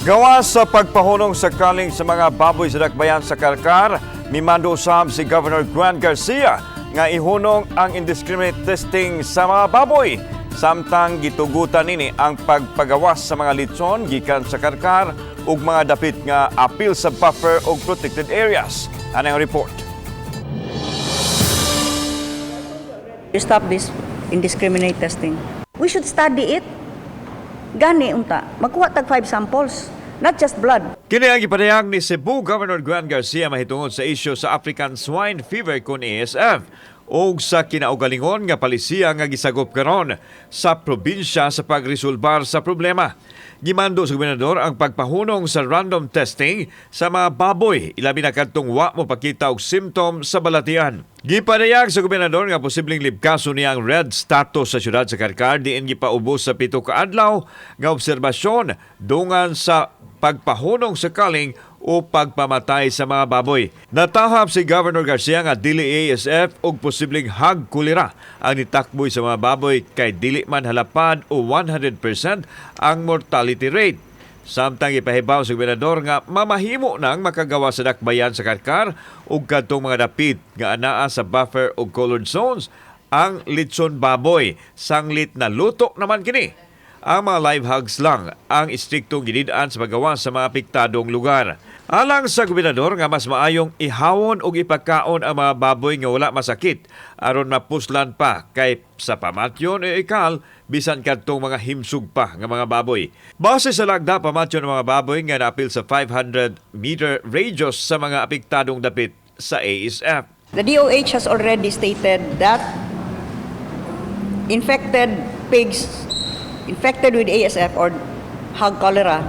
Gawas sa pagpahunong sakaling sa mga baboy sa dakbayan sa Karkar, mimando usab si Governor Juan Garcia nga ihunong ang indiscriminate testing sa mga baboy. Samtang gitugutan nini ang pagpagawas sa mga litson gikan sa Karkar ug mga dapit nga apil sa buffer ug protected areas. Ano ang report? Stop this indiscriminate testing. We should study it. Gani unta, magkuha tag 5 samples, not just blood. Kini ang ipadayag ni Cebu Governor Juan Garcia mahitungod sa isyu sa African Swine Fever kun ASF o sa kinaugalingon nga palisiya nga gisagop karon sa probinsya sa pagresolbar sa problema. Gimando sa gobernador ang pagpahunong sa random testing sa mga baboy, ilabi na kadtong wa mo pakita og symptom sa balatian. Gipadayag sa gobernador nga posibleng libkaso niya ang red status sa syudad sa Karkar diin gipaubos sa 7 ka adlaw nga obserbasyon dungan sa pagpahunong sa kaling o pagpamatay sa mga baboy. Natahap si Governor Garcia nga dili ASF og posibleng hag kulira ang nitakboy sa mga baboy kay dili man halapad o 100% ang mortality rate. Samtang ipahibaw sa gobernador nga mamahimo nang makagawa sa dakbayan sa Karkar ug kadtong mga dapit nga anaa sa buffer o colored zones ang litson baboy. Sanglit na luto naman kini. Ang mga live hogs lang ang istriktong ginidaan sa paggawa sa mga apektadong lugar. Alang sa gobernador nga mas maayong ihawon o ipagkaon ang mga baboy nga wala masakit aron mapuslan pa kay sa pamatyon o ikal bisan kadtong mga himsug pa nga mga baboy. Base sa lagda pamatyon ng mga baboy nga naapil sa 500-meter radius sa mga apektadong dapit sa ASF. The DOH has already stated that infected pigs infected with ASF or hog cholera,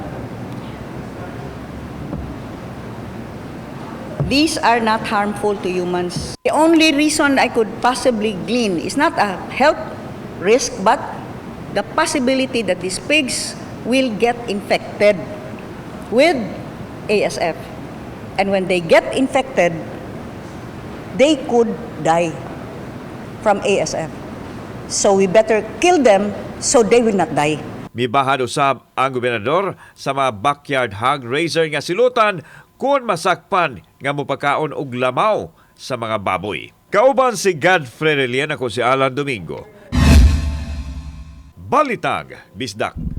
these are not harmful to humans. The only reason I could possibly glean is not a health risk, but the possibility that these pigs will get infected with ASF. And when they get infected, they could die from ASF. So we better kill them so they will not die. Mibahad usab ang gobernador sa mga backyard hog raiser nga silutan kung masakpan nga mupakaon og lamaw sa mga baboy. Kauban si Godfrey Relian, ako si Alan Domingo. Balitag Bisdak.